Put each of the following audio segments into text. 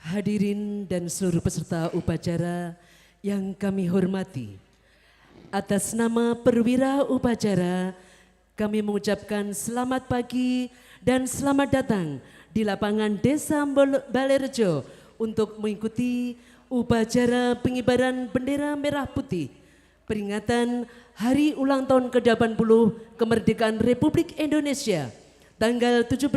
Hadirin dan seluruh peserta upacara yang kami hormati, atas nama perwira upacara kami mengucapkan selamat pagi dan selamat datang di lapangan Desa Balerjo untuk mengikuti upacara pengibaran bendera merah putih peringatan Hari Ulang Tahun ke-80 Kemerdekaan Republik Indonesia tanggal 17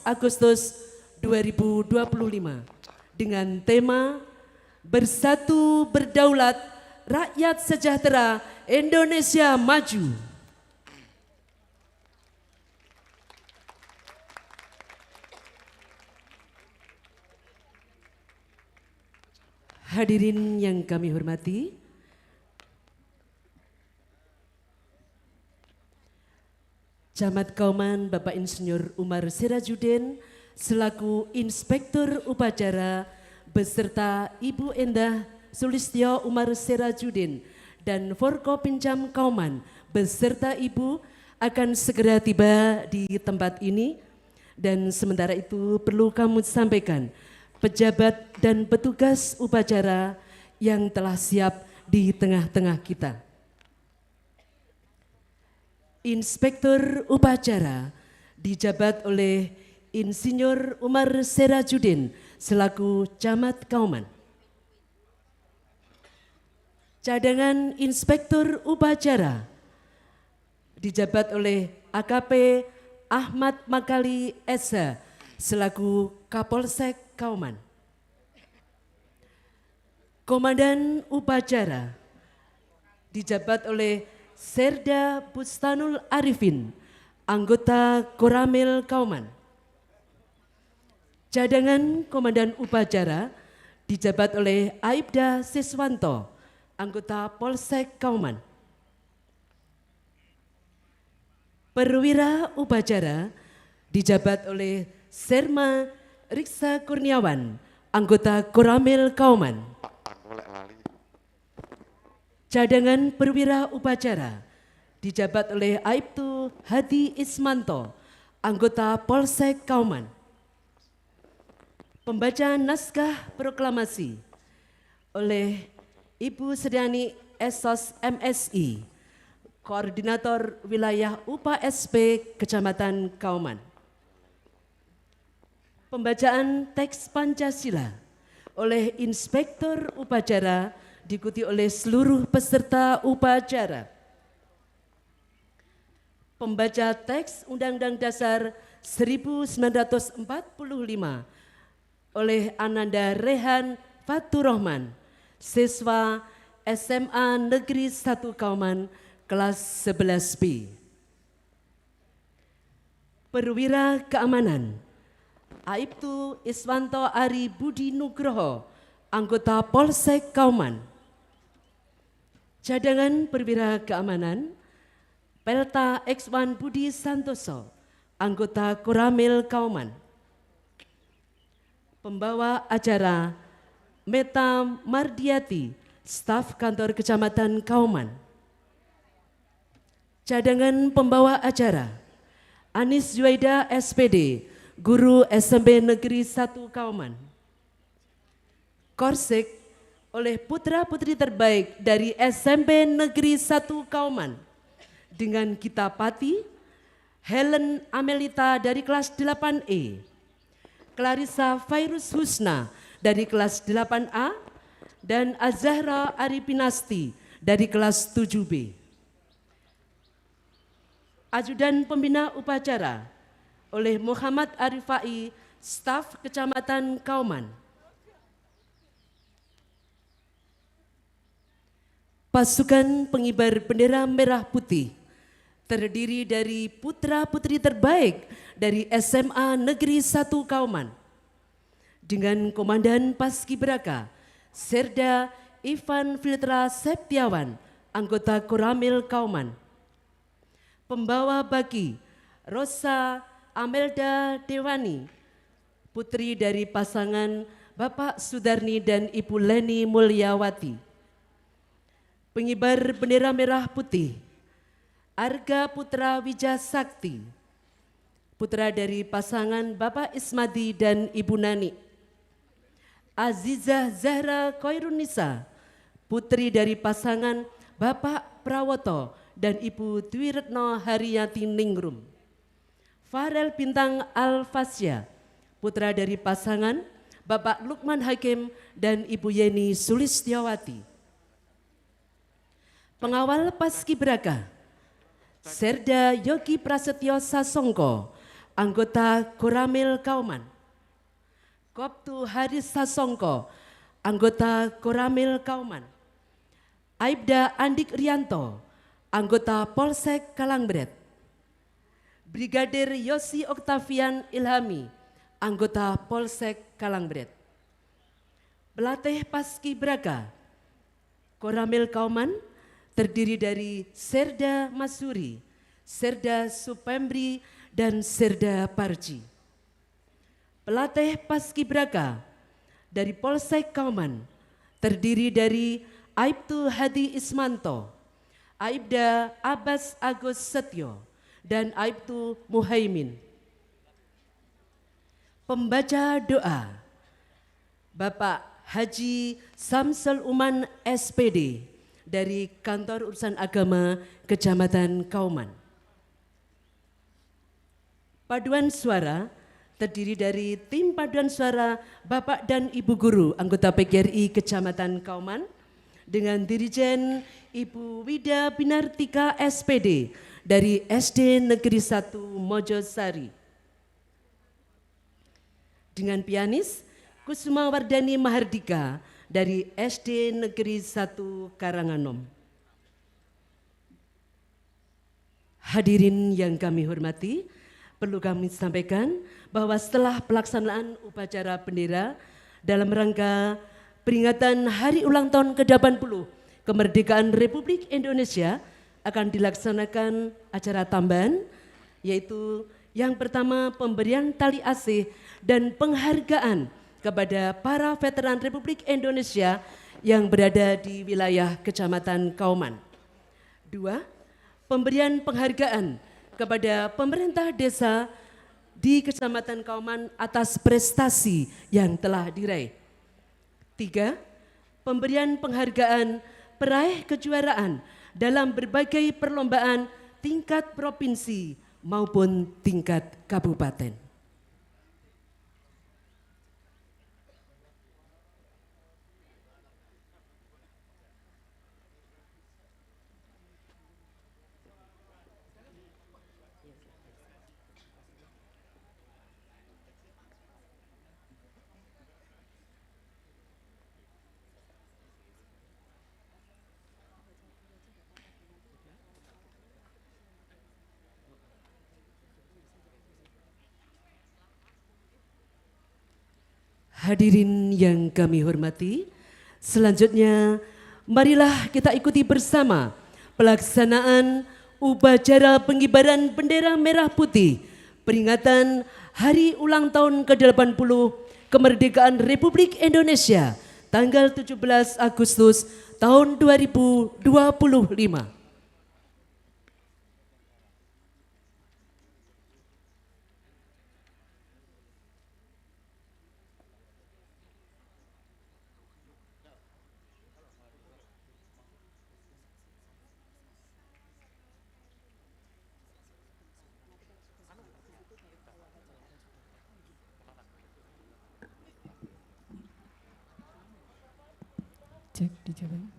Agustus 2025 dengan tema Bersatu Berdaulat, Rakyat Sejahtera, Indonesia Maju. Hadirin yang kami hormati, Camat Kauman Bapak Insinyur Umar Sirajudin selaku Inspektur Upacara beserta Ibu Endah Sulistyo Umar Sirajudin dan Forkopimjam Kauman beserta Ibu akan segera tiba di tempat ini, dan sementara itu perlu kami sampaikan pejabat dan petugas upacara yang telah siap di tengah-tengah kita. Inspektur Upacara dijabat oleh Insinyur Umar Sirajudin selaku Camat Kauman. Cadangan Inspektur Upacara dijabat oleh AKP Ahmad Makali Esa selaku Kapolsek Kauman. Komandan Upacara dijabat oleh Serda Bustanul Arifin, anggota Koramil Kauman. Cadangan Komandan Upacara dijabat oleh Aibda Siswanto, anggota Polsek Kauman. Perwira Upacara dijabat oleh Serma Riksa Kurniawan, anggota Koramil Kauman. Cadangan Perwira Upacara dijabat oleh Aibtu Hadi Ismanto, anggota Polsek Kauman. Pembacaan naskah proklamasi oleh Ibu Sediani Esos MSI, Koordinator Wilayah UPA SP Kecamatan Kauman. Pembacaan teks Pancasila oleh Inspektur Upacara diikuti oleh seluruh peserta upacara. Pembaca teks Undang-Undang Dasar 1945 oleh Ananda Rehan Fatur Rahman, siswa SMA Negeri 1 Kauman, kelas 11B. Perwira Keamanan Aibtu Iswanto Ari Budi Nugroho, anggota Polsek Kauman. Cadangan Perwira Keamanan Pelta X1 Budi Santoso, anggota Koramil Kauman. Pembawa acara Meta Mardiati, staf kantor Kecamatan Kauman. Cadangan pembawa acara Anis Juaida SPD, guru SMP Negeri 1 Kauman. Korsek oleh putra-putri terbaik dari SMP Negeri 1 Kauman dengan Kitapati Helen Amelita dari kelas 8E, Clarissa Fairus Husna dari kelas 8A, dan Azahra Aripinasti dari kelas 7B. Ajudan Pembina Upacara oleh Muhammad Arifai, staf Kecamatan Kauman. Pasukan pengibar bendera merah putih terdiri dari putra-putri terbaik dari SMA Negeri 1 Kauman dengan Komandan Paskibraka Serda Ivan Filtra Septiawan, anggota Koramil Kauman. Pembawa baki Rosa Amelda Dewani, putri dari pasangan Bapak Sudarni dan Ibu Leni Mulyawati. Pengibar bendera merah putih Arga Putra Wijasakti, putra dari pasangan Bapak Ismadi dan Ibu Nani. Azizah Zahra Khairunisa, putri dari pasangan Bapak Prawoto dan Ibu Dwi Retno Haryati Ningrum. Farel Bintang Al-Fasya, putra dari pasangan Bapak Lukman Hakim dan Ibu Yeni Sulistyawati. Pengawal Paskibraka, Serda Yogi Prasetyo Sasongko, anggota Koramil Kauman. Koptu Haris Sasongko, anggota Koramil Kauman. Aibda Andik Rianto, anggota Polsek Kalangbret. Brigadir Yosi Oktavian Ilhami, anggota Polsek Kalangbret. Pelatih Paskibraka Koramil Kauman terdiri dari Serda Masuri, Serda Supembri, dan Serda Parji. Pelatih Paskibraka dari Polsek Kauman terdiri dari Aibtu Hadi Ismanto, Aibda Abbas Agus Setyo, dan Aibtu Muhaimin. Pembaca doa Bapak Haji Samsul Uman SPD dari Kantor Urusan Agama Kecamatan Kauman. Paduan suara terdiri dari tim paduan suara Bapak dan Ibu Guru anggota PGRI Kecamatan Kauman dengan Dirijen Ibu Wida Binartika SPD dari SD Negeri 1 Mojosari. Dengan pianis Kusuma Wardani Mahardika dari SD Negeri 1 Karanganom. Hadirin yang kami hormati, perlu kami sampaikan bahwa setelah pelaksanaan upacara bendera dalam rangka peringatan Hari Ulang Tahun ke-80 Kemerdekaan Republik Indonesia akan dilaksanakan acara tambahan, yaitu yang pertama pemberian tali asih dan penghargaan kepada para veteran Republik Indonesia yang berada di wilayah Kecamatan Kauman. 2. Pemberian penghargaan kepada pemerintah desa di Kecamatan Kauman atas prestasi yang telah diraih. 3. Pemberian penghargaan peraih kejuaraan dalam berbagai perlombaan tingkat provinsi maupun tingkat kabupaten. Hadirin yang kami hormati, selanjutnya marilah kita ikuti bersama pelaksanaan upacara pengibaran bendera merah putih peringatan Hari Ulang Tahun ke-80 Kemerdekaan Republik Indonesia tanggal 17 Agustus tahun 2025. Cek di jalan.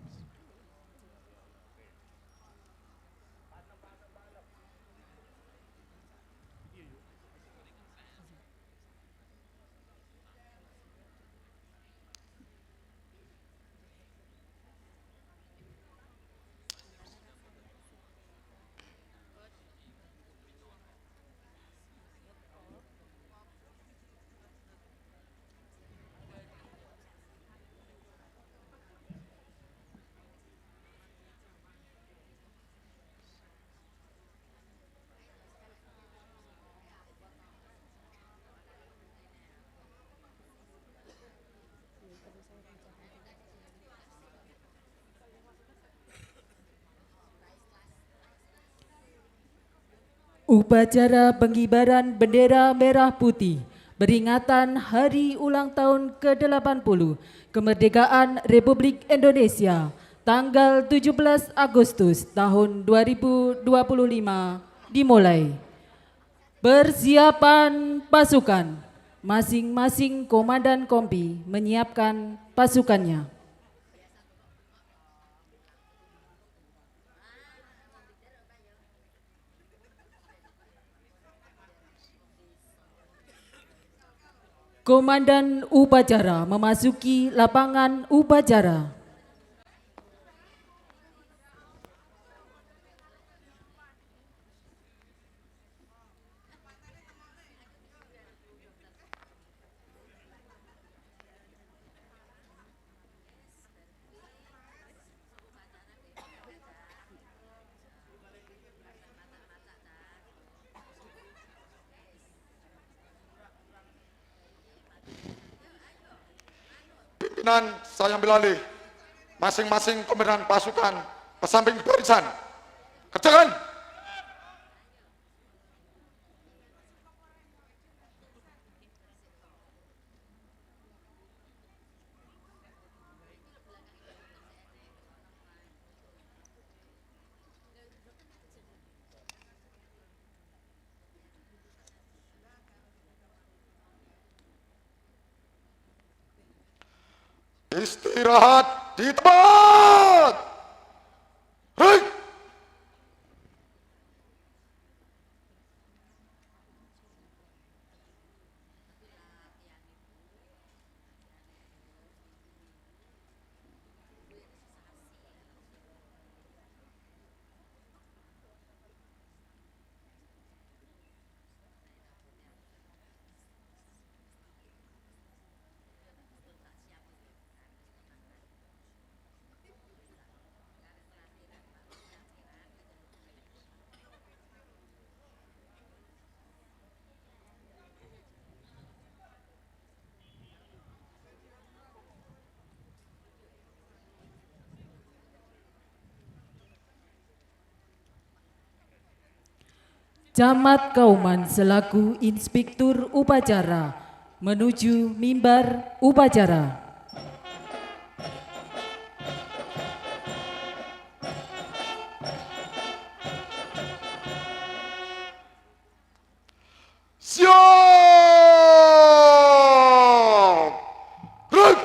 Upacara pengibaran bendera merah putih Peringatan Hari Ulang Tahun ke-80 Kemerdekaan Republik Indonesia tanggal 17 Agustus tahun 2025 dimulai. Persiapan pasukan. Masing-masing komandan kompi menyiapkan pasukannya. Komandan upacara memasuki lapangan upacara. Pimpinan saya ambil alih. Masing-masing komandan pasukan pesamping barisan. Kerjakan. Istirahat di tempat. Hei! Camat Kauman selaku inspektur upacara menuju mimbar upacara. Siap! Gerak!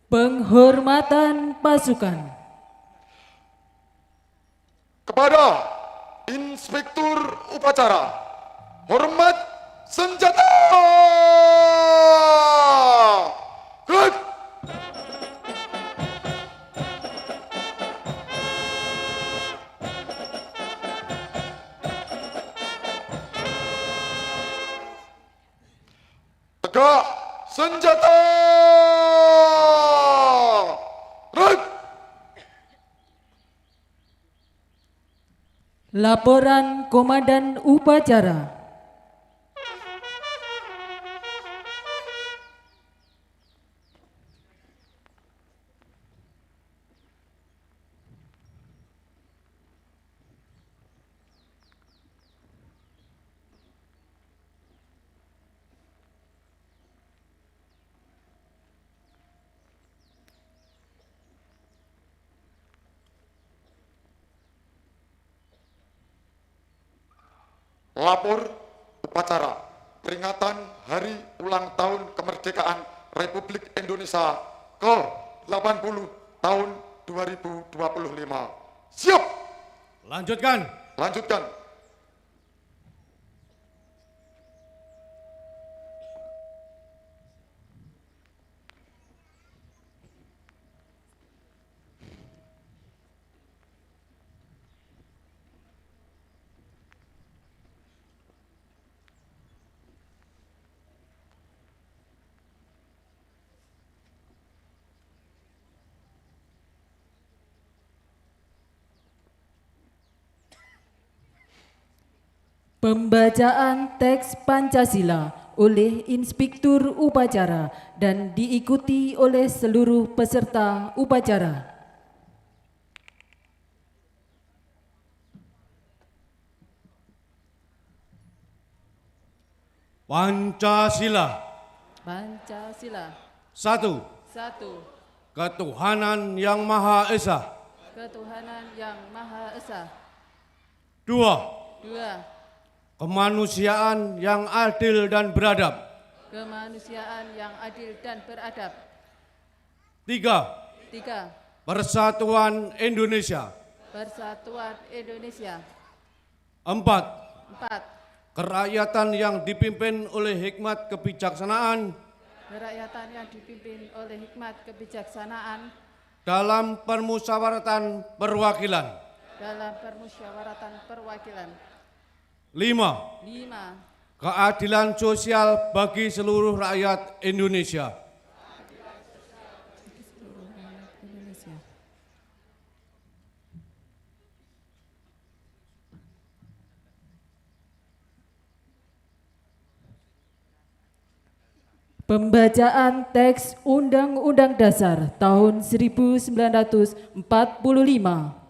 Penghormatan pasukan. Kepada inspektur upacara, hormat senjata. Gerak! Tegak senjata. Gerak! Laporan Komandan Upacara. Lapor upacara peringatan Hari Ulang Tahun Kemerdekaan Republik Indonesia ke-80 tahun 2025. Siap! Lanjutkan. Lanjutkan. Pembacaan teks Pancasila oleh Inspektur Upacara dan diikuti oleh seluruh peserta upacara. Pancasila. Pancasila. 1. 1. Ketuhanan Yang Maha Esa. Ketuhanan Yang Maha Esa. 2. 2. Kemanusiaan yang adil dan beradab. Kemanusiaan yang adil dan beradab. 3. 3. Persatuan Indonesia. Persatuan Indonesia. 4. 4. Kerakyatan yang dipimpin oleh hikmat kebijaksanaan Kerakyatan yang dipimpin oleh hikmat kebijaksanaan dalam permusyawaratan perwakilan. dalam permusyawaratan perwakilan. 5. 5. Keadilan sosial bagi seluruh rakyat Indonesia. Pembacaan teks Undang-Undang Dasar tahun 1945.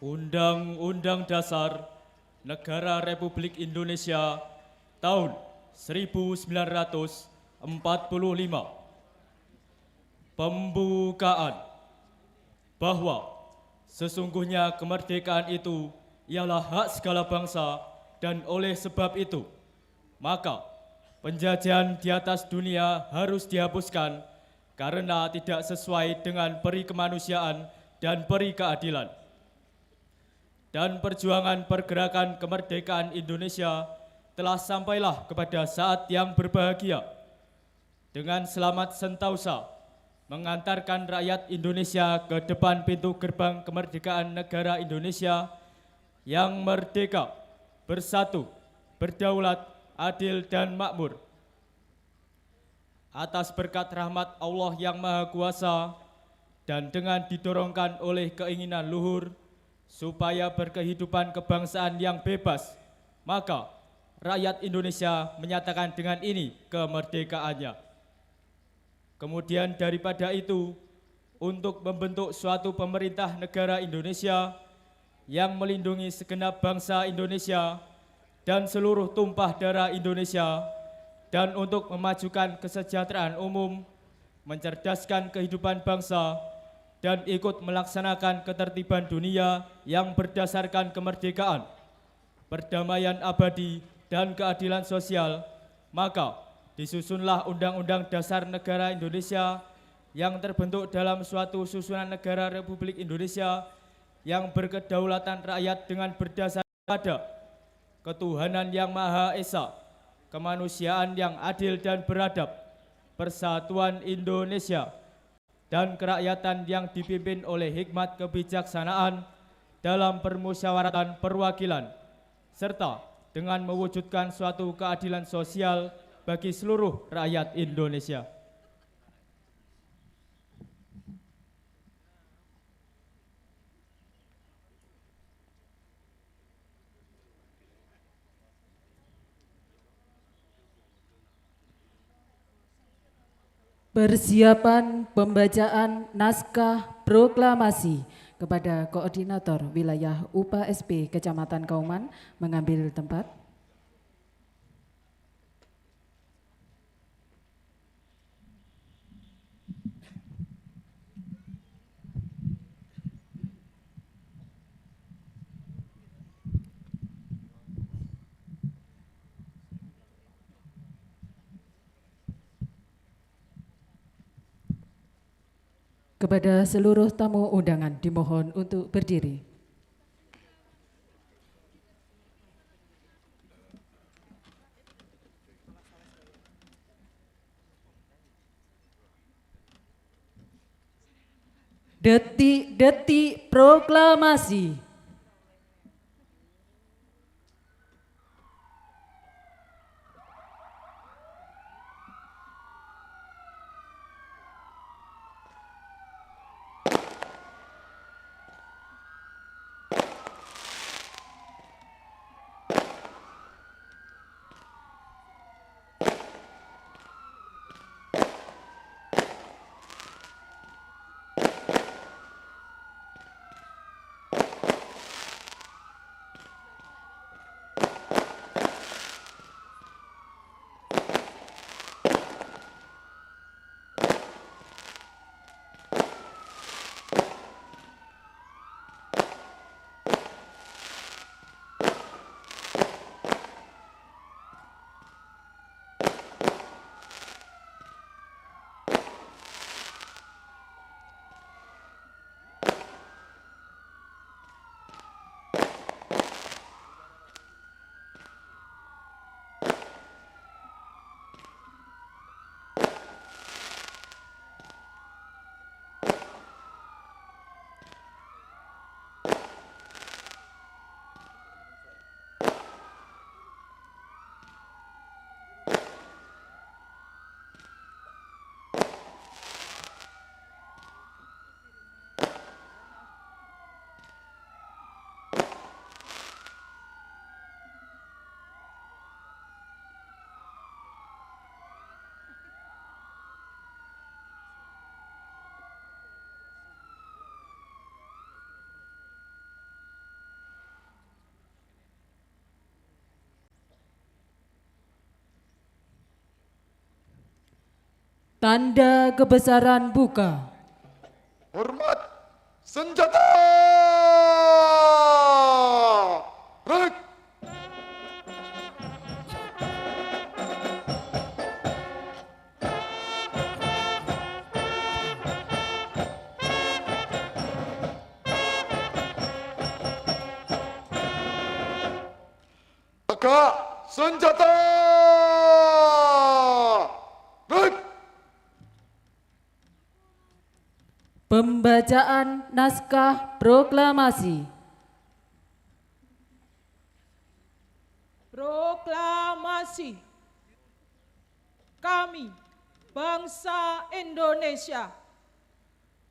Undang-Undang Dasar Negara Republik Indonesia tahun 1945. Pembukaan. Bahwa sesungguhnya kemerdekaan itu ialah hak segala bangsa dan oleh sebab itu, maka penjajahan di atas dunia harus dihapuskan karena tidak sesuai dengan peri kemanusiaan dan peri keadilan. Dan perjuangan pergerakan kemerdekaan Indonesia telah sampailah kepada saat yang berbahagia dengan selamat sentausa mengantarkan rakyat Indonesia ke depan pintu gerbang kemerdekaan negara Indonesia yang merdeka, bersatu, berdaulat, adil dan makmur. Atas berkat rahmat Allah yang Maha Kuasa dan dengan didorongkan oleh keinginan luhur supaya berkehidupan kebangsaan yang bebas, maka rakyat Indonesia menyatakan dengan ini kemerdekaannya. Kemudian daripada itu, untuk membentuk suatu pemerintah negara Indonesia yang melindungi segenap bangsa Indonesia dan seluruh tumpah darah Indonesia, dan untuk memajukan kesejahteraan umum, mencerdaskan kehidupan bangsa, dan ikut melaksanakan ketertiban dunia yang berdasarkan kemerdekaan, perdamaian abadi, dan keadilan sosial, maka disusunlah Undang-Undang Dasar Negara Indonesia yang terbentuk dalam suatu susunan negara Republik Indonesia yang berkedaulatan rakyat dengan berdasar pada ketuhanan yang Maha Esa, kemanusiaan yang adil dan beradab, persatuan Indonesia, dan kerakyatan yang dipimpin oleh hikmat kebijaksanaan dalam permusyawaratan perwakilan, serta dengan mewujudkan suatu keadilan sosial bagi seluruh rakyat Indonesia. Persiapan pembacaan naskah proklamasi kepada Koordinator Wilayah UPA SP Kecamatan Kauman mengambil tempat. Kepada seluruh tamu undangan dimohon untuk berdiri. Detik-detik proklamasi. Tanda kebesaran buka. Hormat senjata. Rek. Tegak senjata. Rek. Pembacaan naskah proklamasi. Proklamasi. Kami, bangsa Indonesia,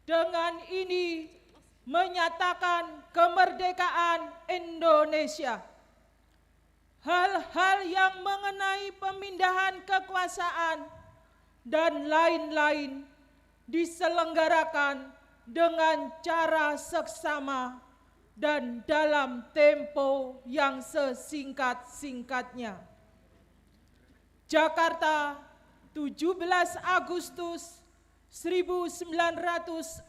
dengan ini menyatakan kemerdekaan Indonesia. Hal-hal yang mengenai pemindahan kekuasaan dan lain-lain diselenggarakan dengan cara seksama dan dalam tempo yang sesingkat-singkatnya. Jakarta, 17 Agustus 1945,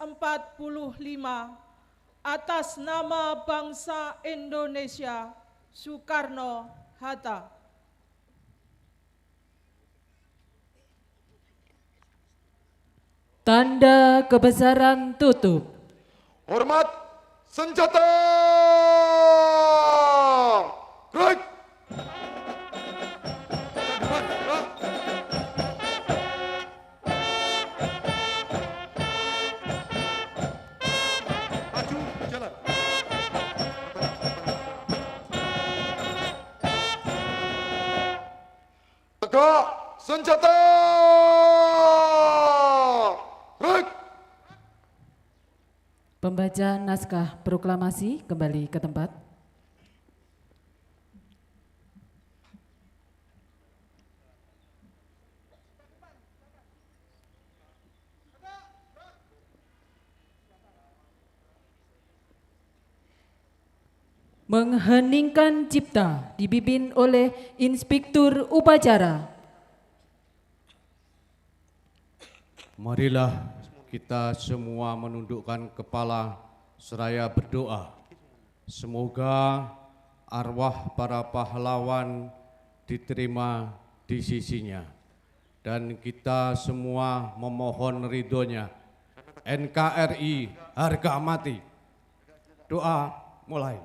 atas nama bangsa Indonesia, Soekarno-Hatta. Tanda kebesaran tutup. Hormat senjata. Rek. Maju jalan. Tegak senjata. Rek. Pembaca naskah proklamasi kembali ke tempat. Mengheningkan cipta dipimpin oleh Inspektur Upacara. Marilah kita semua menundukkan kepala seraya berdoa. Semoga arwah para pahlawan diterima di sisinya. Dan kita semua memohon ridhonya NKRI harga mati. Doa mulai.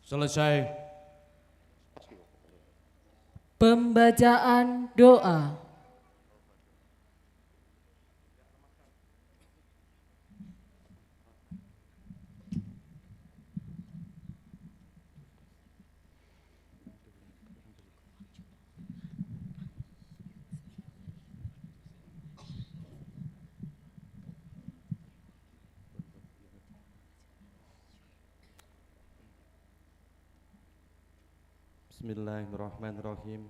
Selesai. Pembacaan doa. Bismillahirrahmanirrahim.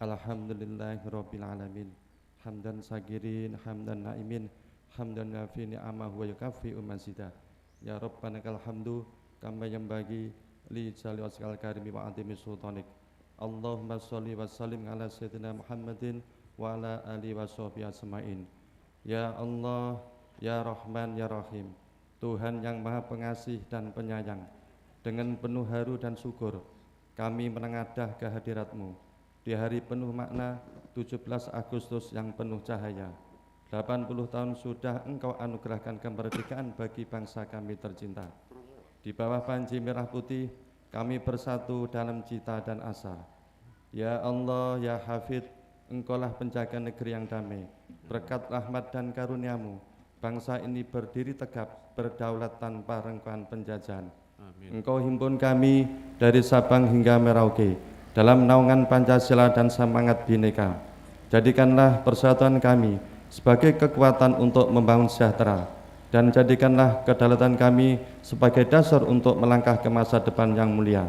Alhamdulillahirabbil alamin. Hamdan sagirin, hamdan naimin, hamdan nafi ni'amahu wa yukafi mazida. Ya Rabbana kal hamdu kama yanbaghi li jalali wajhikal karimi wa azimi sultanik. Allahumma sholli wa sallim ala sayyidina Muhammadin wa ala alihi wa sahbihi ajmain. Ya Allah, ya Rahman, ya Rahim, Tuhan yang Maha Pengasih dan Penyayang, dengan penuh haru dan syukur kami menengadah kehadirat-Mu di hari penuh makna 17 Agustus yang penuh cahaya. 80 tahun sudah Engkau anugerahkan kemerdekaan bagi bangsa kami tercinta. Di bawah panji merah putih kami bersatu dalam cita dan asa. Ya Allah, ya Hafid, Engkaulah penjaga negeri yang damai. Berkat rahmat dan karunia-Mu, bangsa ini berdiri tegap, berdaulat tanpa rengkuan penjajahan. Amin. Engkau himpun kami dari Sabang hingga Merauke dalam naungan Pancasila dan semangat Bhinneka. Jadikanlah persatuan kami sebagai kekuatan untuk membangun sejahtera, dan jadikanlah kedaulatan kami sebagai dasar untuk melangkah ke masa depan yang mulia.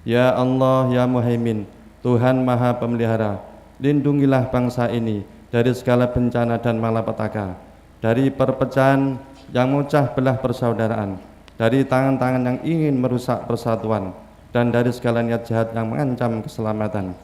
Ya Allah, ya Muhaimin, Tuhan Maha Pemelihara, lindungilah bangsa ini dari segala bencana dan malapetaka, dari perpecahan yang memecah belah persaudaraan, dari tangan-tangan yang ingin merusak persatuan, dan dari segala niat jahat yang mengancam keselamatan.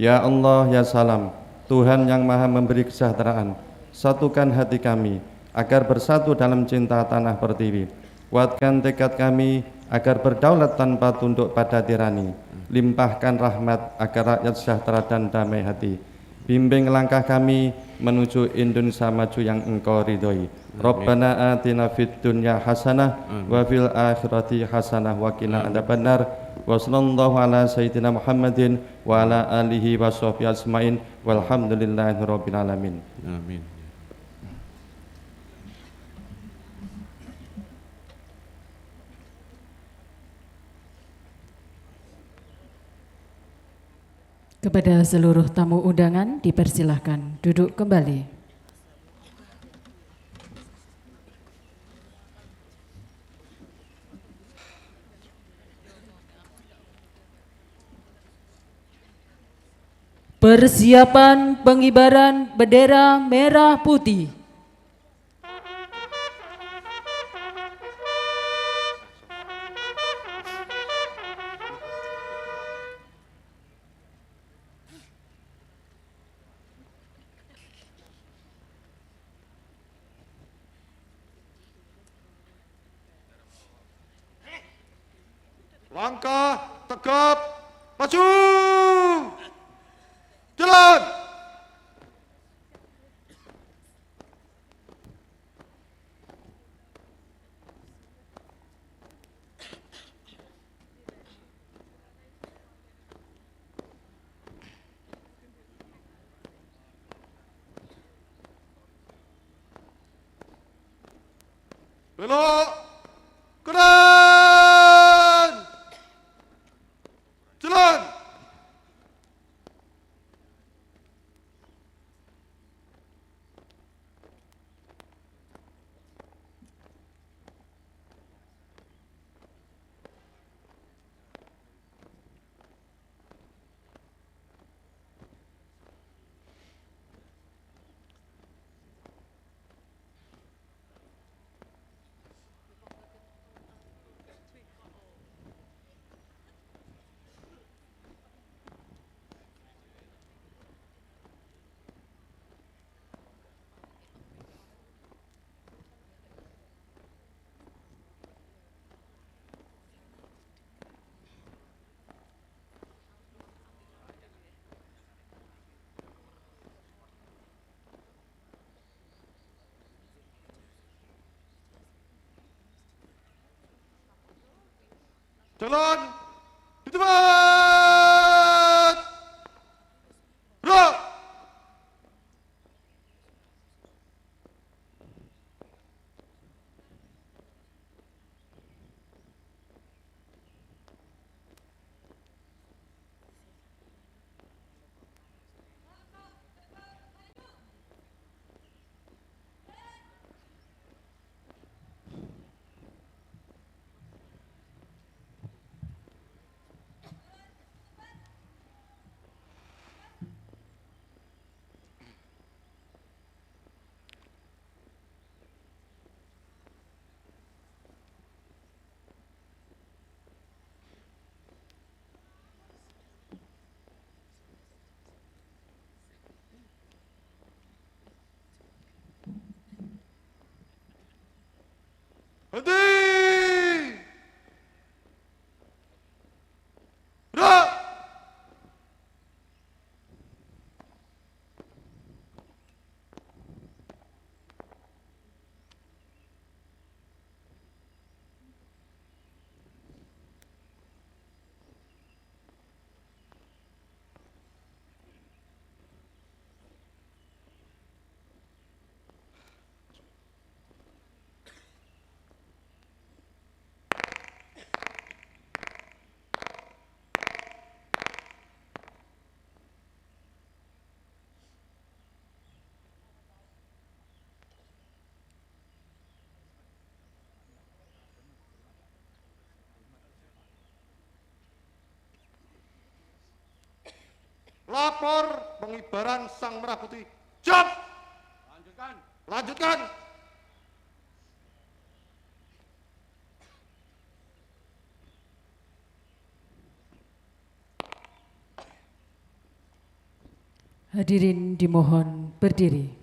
Ya Allah, ya Salam, Tuhan yang Maha memberi kesejahteraan, satukan hati kami agar bersatu dalam cinta tanah pertiwi. Kuatkan tekad kami agar berdaulat tanpa tunduk pada tirani. Limpahkan rahmat agar rakyat sejahtera dan damai hati. Bimbing langkah kami menuju Indonesia maju yang Engkau ridhoi. Rabbana atina fid dunya hasanah wa fil akhirati hasanah wa qina adzabannar. Wa sallallahu ala sayyidina Muhammadin wa ala alihi wa sahbihi ajmain walhamdulillahirabbil alamin. Amin. Kepada seluruh tamu undangan dipersilahkan duduk kembali. Persiapan pengibaran bendera merah putih. Langkah tegap maju. Jalan. Belok kanan. Jalan. Jalan di tempat. Gerak. Henti. Gerak. Lapor pengibaran Sang Merah Putih. Siap. Lanjutkan. Lanjutkan. Hadirin dimohon berdiri.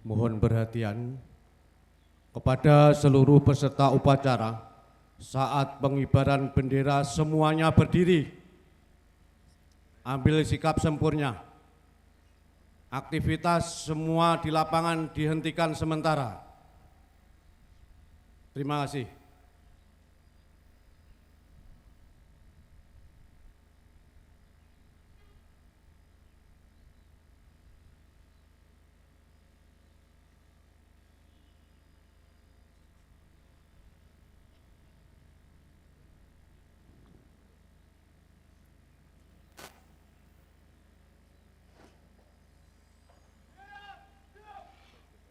Mohon perhatian kepada seluruh peserta upacara. Saat pengibaran bendera semuanya berdiri. Ambil sikap sempurna. Aktivitas semua di lapangan dihentikan sementara. Terima kasih.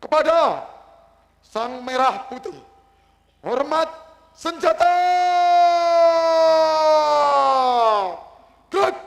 Kepada Sang Merah Putih, hormat senjata. Gerak.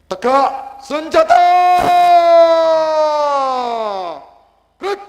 Tegak senjata. Gerak.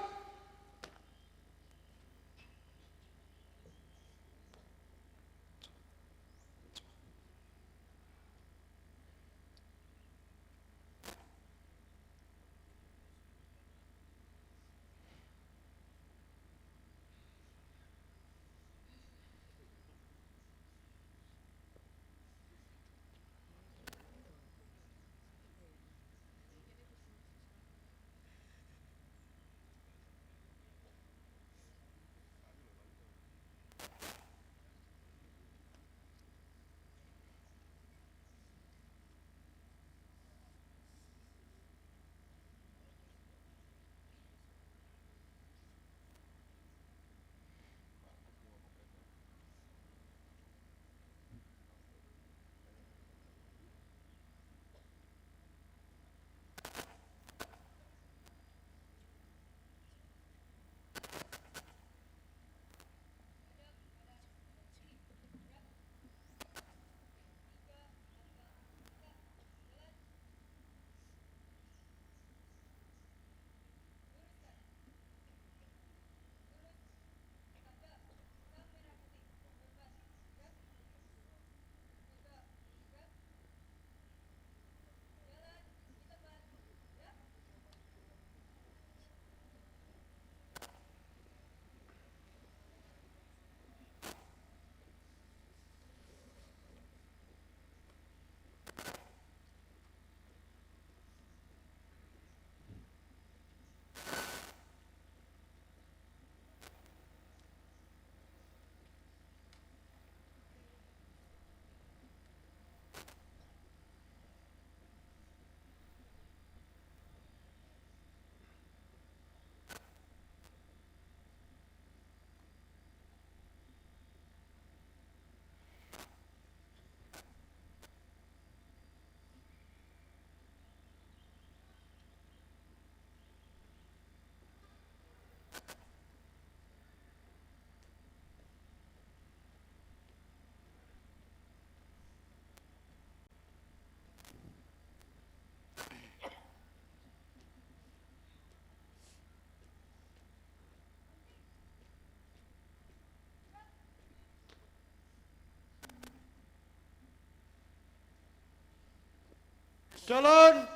Jalan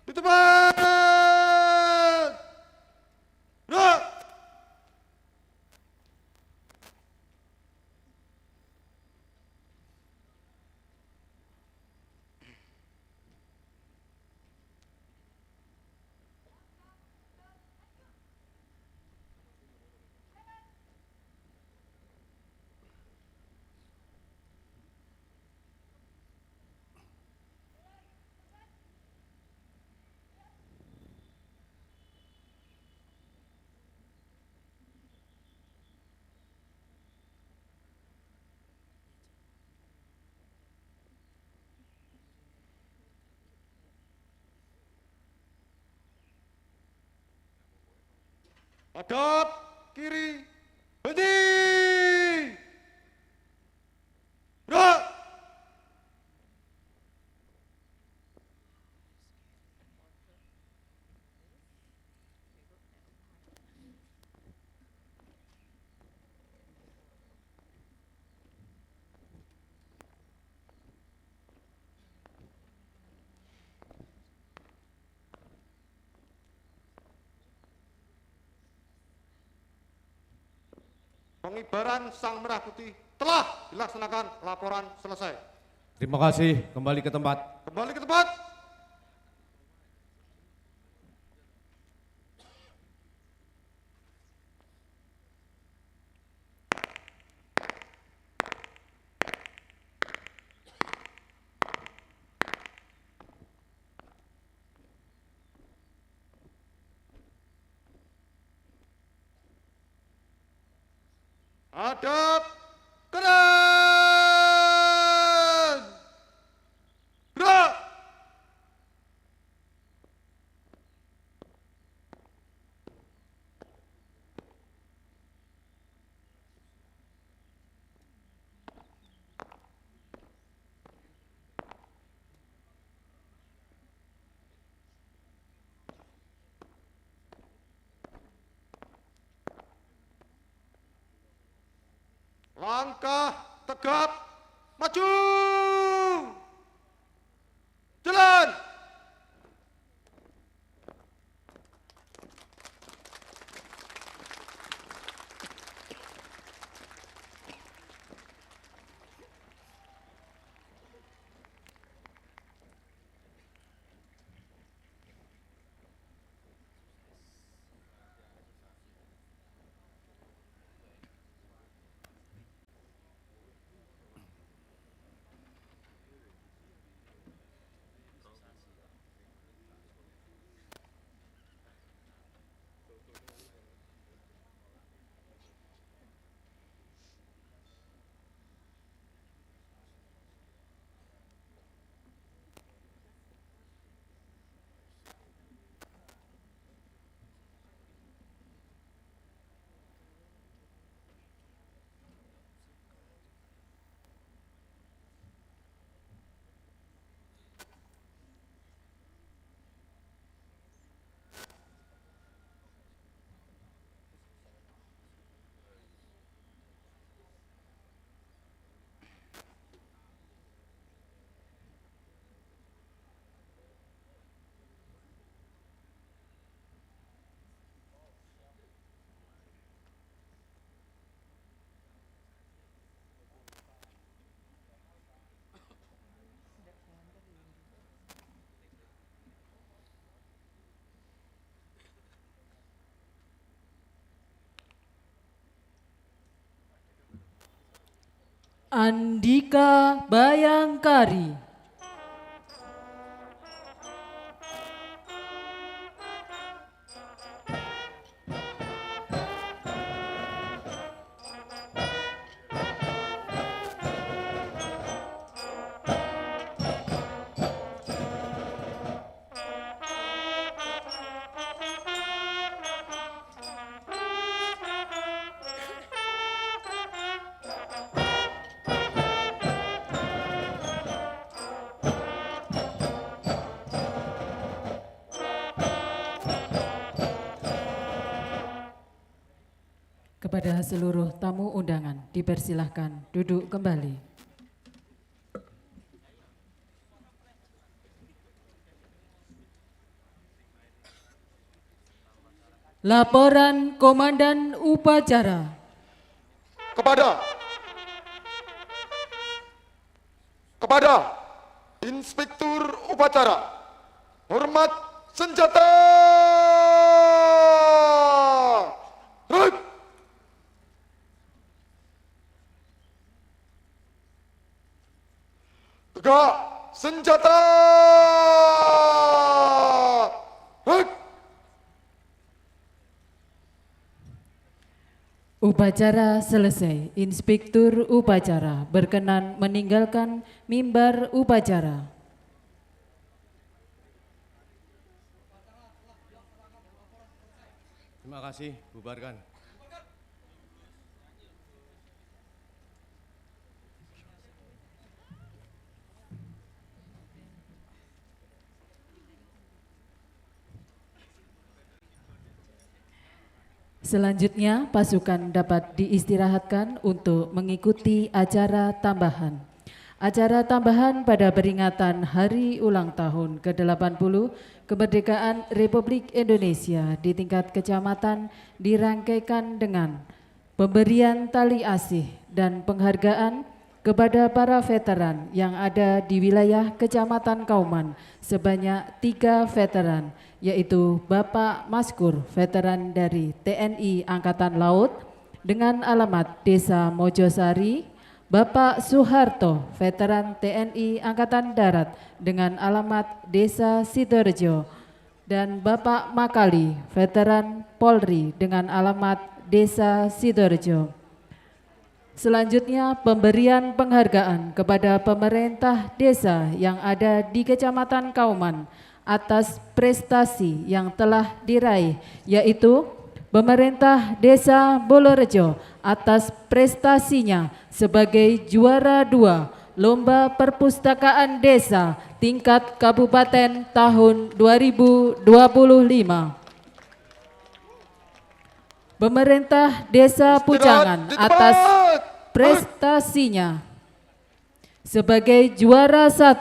di tempat. Gerak. Hadap kiri, berhenti. Gerak. Pengibaran Sang Merah Putih telah dilaksanakan, laporan selesai. Terima kasih, kembali ke tempat. Kembali ke tempat. Hadap kanan. Gerak. Langkah tegap, maju. Jalan. Andika Bayangkari. Kepada seluruh tamu undangan dipersilahkan duduk kembali. Laporan Komandan Upacara. Kepada Inspektur Upacara, hormat senjata. Hei! Tegak senjata. Hei! Upacara selesai. Inspektur Upacara berkenan meninggalkan mimbar upacara. Terima kasih, bubarkan. Selanjutnya, pasukan dapat diistirahatkan untuk mengikuti acara tambahan. Acara tambahan pada peringatan Hari Ulang Tahun ke-80 Kemerdekaan Republik Indonesia di tingkat kecamatan dirangkaikan dengan pemberian tali asih dan penghargaan kepada para veteran yang ada di wilayah Kecamatan Kauman sebanyak 3 veteran, yaitu Bapak Maskur, veteran dari TNI Angkatan Laut dengan alamat Desa Mojosari, Bapak Soeharto, veteran TNI Angkatan Darat dengan alamat Desa Sidorejo, dan Bapak Makali, veteran Polri dengan alamat Desa Sidorejo. Selanjutnya, pemberian penghargaan kepada pemerintah desa yang ada di Kecamatan Kauman atas prestasi yang telah diraih, yaitu pemerintah Desa Bolorejo atas prestasinya sebagai juara 2 Lomba Perpustakaan Desa tingkat Kabupaten tahun 2025. Pemerintah Desa Pucangan atas prestasinya sebagai juara 1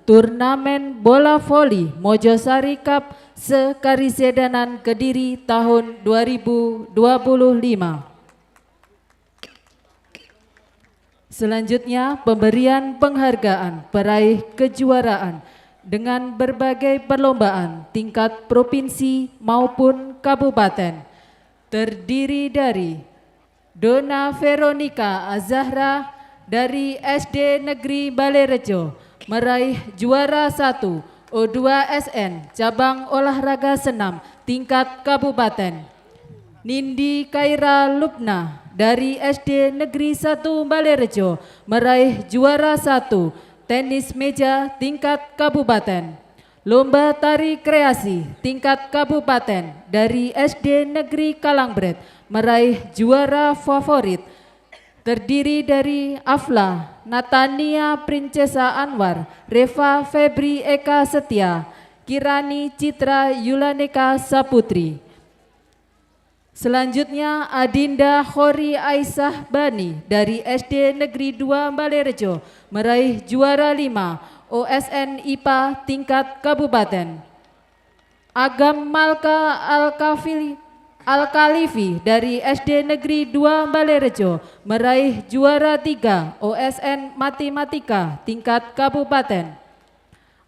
Turnamen Bola Voli Mojosari Cup Sekarisedanan Kediri tahun 2025. Selanjutnya, pemberian penghargaan peraih kejuaraan dengan berbagai perlombaan tingkat provinsi maupun kabupaten, terdiri dari Dona Veronica Azahra dari SD Negeri Balerejo meraih juara 1 O2SN cabang olahraga senam tingkat kabupaten. Nindi Kaira Lubna dari SD Negeri 1 Balerejo meraih juara 1 tenis meja tingkat kabupaten. Lomba tari kreasi tingkat kabupaten dari SD Negeri Kalangbret meraih juara favorit, terdiri dari Afla Natania Princesa Anwar, Reva Febri Eka Setia, Kirani Citra Yulaneka Saputri. Selanjutnya, Adinda Khori Aisyah Bani dari SD Negeri 2 Balerejo meraih juara 5 OSN IPA tingkat kabupaten. Agam Malka Al-Khalifi dari SD Negeri 2 Balerejo meraih juara 3 OSN Matematika tingkat kabupaten.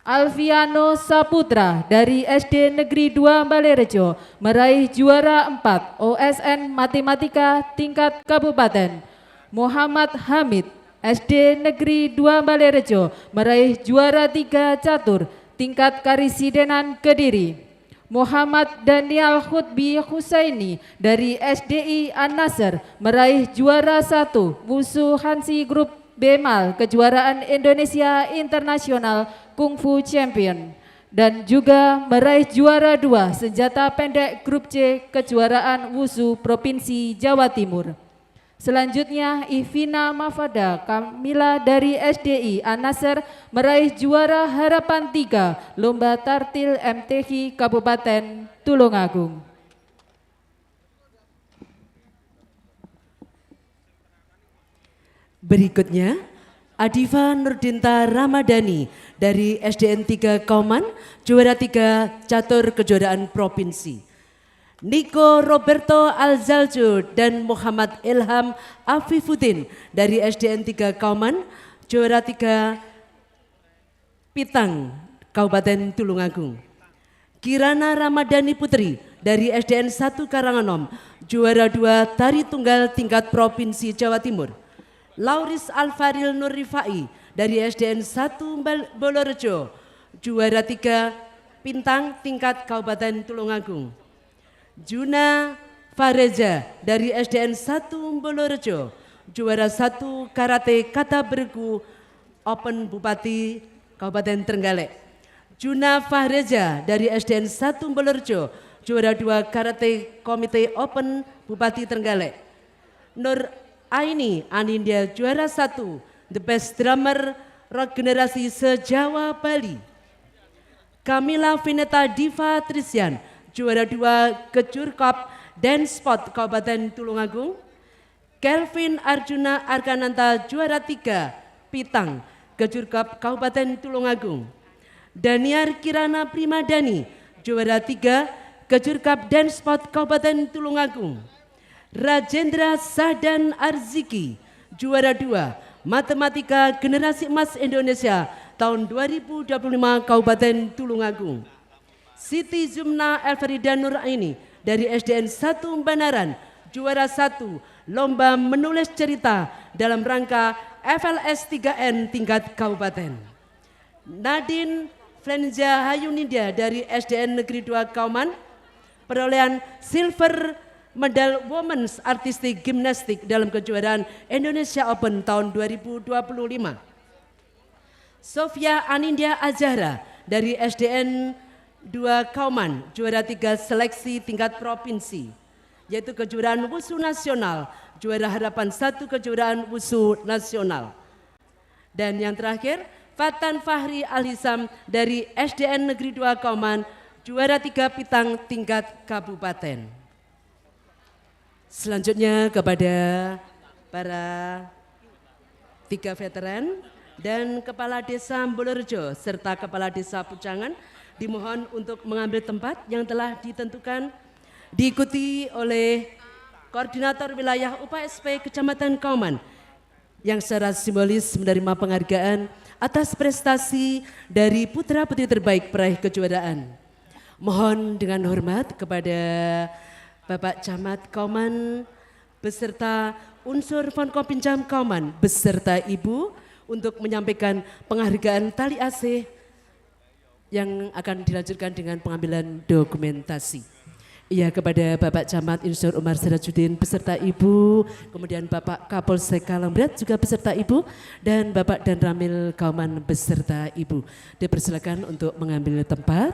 Alfiano Saputra dari SD Negeri 2 Balerejo meraih juara 4 OSN Matematika tingkat kabupaten. Muhammad Hamid SD Negeri 2 Balerejo meraih juara 3 catur tingkat Karisidenan Kediri. Muhammad Daniel Khutbi Husaini dari SDI An-Nasr meraih juara 1 Wusu Hansi Group Bemal kejuaraan Indonesia Internasional Kung Fu Champion, dan juga meraih juara 2 senjata pendek grup C kejuaraan Wusu Provinsi Jawa Timur. Selanjutnya, Ivina Mafada Kamila dari SDI An-Nasr meraih juara harapan 3 Lomba Tartil MTQ Kabupaten Tulungagung. Berikutnya, Adifa Nurdinta Ramadhani dari SDN 3 Kauman, juara 3 catur kejuaraan provinsi. Niko Roberto Alzaljo dan Muhammad Ilham Afifuddin dari SDN 3 Kauman, juara 3 Pitang, Kabupaten Tulungagung. Kirana Ramadhani Putri dari SDN 1 Karanganom, juara 2 Tari Tunggal tingkat Provinsi Jawa Timur. Lauris Alfaril Nur Rifai dari SDN 1 Bolorejo, juara 3 Pintang tingkat Kabupaten Tulungagung. Juna Fareja dari SDN 1 Bolorejo, juara 1 Karate Kata Bergu Open Bupati Kabupaten Trenggalek. Juna Fahreja dari SDN 1 Bolorejo, juara 2 Karate Komite Open Bupati Trenggalek. Nur Aini Anindya, juara 1 The Best Drummer Rock Generasi se-Jawa Bali. Kamila Vineta Diva Trisyan, juara 2 Kejur Cup Dance Spot Kabupaten Tulungagung. Kelvin Arjuna Arkananta, juara 3 Pitang Kejur Cup Kabupaten Tulungagung. Daniar Kirana Primadani, juara 3 Kejur Cup Dance Spot Kabupaten Tulungagung. Rajendra Sahdan Arziki, juara 2 Matematika Generasi Emas Indonesia tahun 2025 Kabupaten Tulungagung. Siti Zumna Elfrida Nuraini dari SDN 1 Banaran, juara 1 Lomba Menulis Cerita dalam rangka FLS 3N tingkat kabupaten. Nadine Flenja Hayunindia dari SDN Negeri 2 Kauman, perolehan silver medal Women's Artistic Gymnastik dalam kejuaraan Indonesia Open tahun 2025. Sofia Anindya Azahra dari SDN 2 Kauman, juara 3 seleksi tingkat provinsi, yaitu kejuaraan Wusu Nasional, juara harapan 1 kejuaraan Wusu Nasional. Dan yang terakhir, Fatan Fahri Alhisam dari SDN Negeri 2 Kauman, juara 3 Pitang tingkat kabupaten. Selanjutnya kepada para 3 veteran dan Kepala Desa Bolorejo serta Kepala Desa Pucangan dimohon untuk mengambil tempat yang telah ditentukan, diikuti oleh Koordinator Wilayah UPSP Kecamatan Kauman yang secara simbolis menerima penghargaan atas prestasi dari putra-putri terbaik peraih kejuaraan. Mohon dengan hormat kepada Bapak Camat Kauman beserta unsur Forkopimjam Kauman beserta Ibu untuk menyampaikan penghargaan tali asih yang akan dilanjutkan dengan pengambilan dokumentasi. Iya, kepada Bapak Camat Insur Umar Sirajudin beserta Ibu, kemudian Bapak Kapolsek Kalambret juga beserta Ibu, dan Bapak Dan Ramil Kauman beserta Ibu. Dipersilakan untuk mengambil tempat.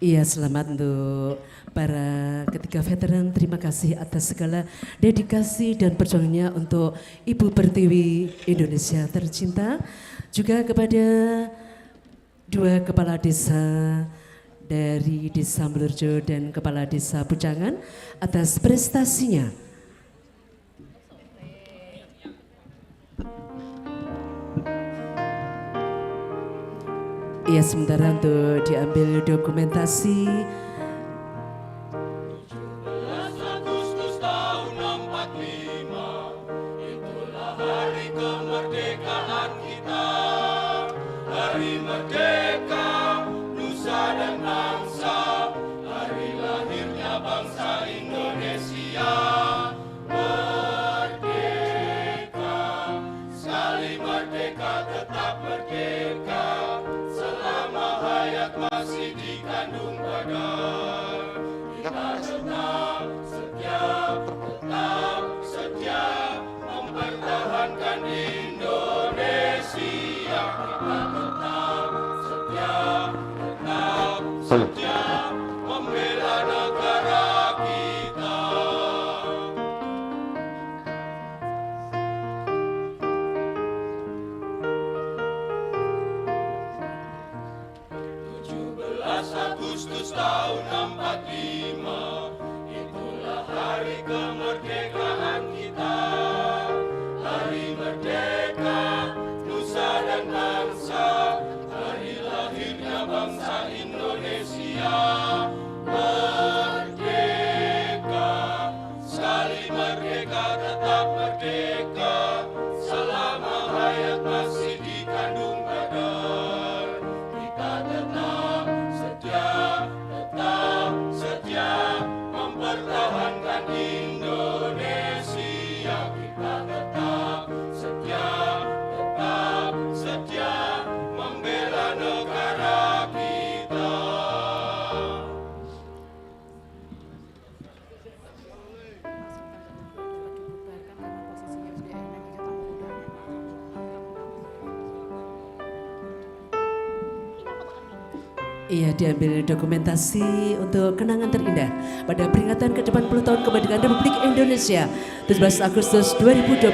Iya, selamat untuk para ketiga veteran. Terima kasih atas segala dedikasi dan perjuangannya untuk Ibu Pertiwi Indonesia tercinta. Juga kepada 2 kepala desa dari Desa Bolorejo dan Kepala Desa Pucangan atas prestasinya. Iya, sementara untuk diambil dokumentasi. 17 Agustus tahun 45, itulah hari kemerdekaan kita. Hari merdeka, nusa dan bangsa, hari lahirnya bangsa Indonesia. Merdeka. Kandung Badan. Kita tetap setia mempertahankan Indonesia. Kita tetap setia membela negara kita. 17 Agustus tahun 45, itulah hari kemerdekaan kita. Hari merdeka, nusa dan bangsa, hari lahirnya bangsa Indonesia. Merdeka, sekali merdeka tetap merdeka, selama hayat masih di kandung badan. Kita tetap setia mempertahankan Indonesia. Kita tetap setia membela negara kita. Iya, diambil dokumentasi untuk kenangan terindah pada peringatan ke-80 tahun kemerdekaan Republik Indonesia 17 Agustus 2025.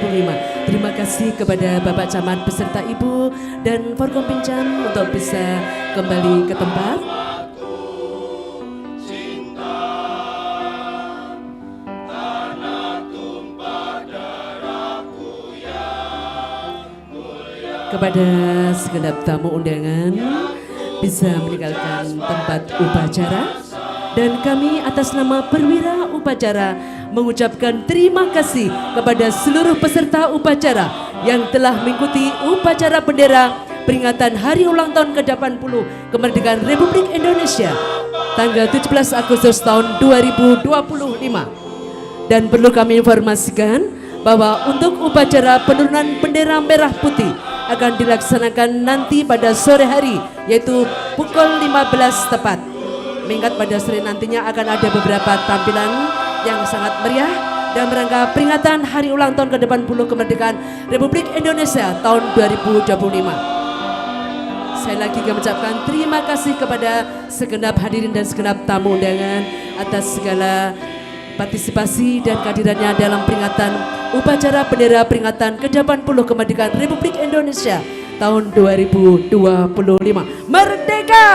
Terima kasih kepada Bapak Camat beserta Ibu dan Forkompinjam untuk bisa kembali ke tempat. Kepada segenap tamu undangan bisa meninggalkan tempat upacara, dan kami atas nama perwira upacara mengucapkan terima kasih kepada seluruh peserta upacara yang telah mengikuti upacara bendera peringatan Hari Ulang Tahun ke-80 Kemerdekaan Republik Indonesia tanggal 17 Agustus tahun 2025. Dan perlu kami informasikan bahwa untuk upacara penurunan bendera merah putih akan dilaksanakan nanti pada sore hari, yaitu pukul 15 tepat. Mengingat pada sore nantinya akan ada beberapa tampilan yang sangat meriah dalam rangka peringatan Hari Ulang Tahun ke-80 Kemerdekaan Republik Indonesia tahun 2025. Saya lagi mengucapkan terima kasih kepada segenap hadirin dan segenap tamu undangan atas segala partisipasi dan kehadirannya dalam peringatan upacara bendera peringatan ke-80 Kemerdekaan Republik Indonesia tahun 2025. Merdeka!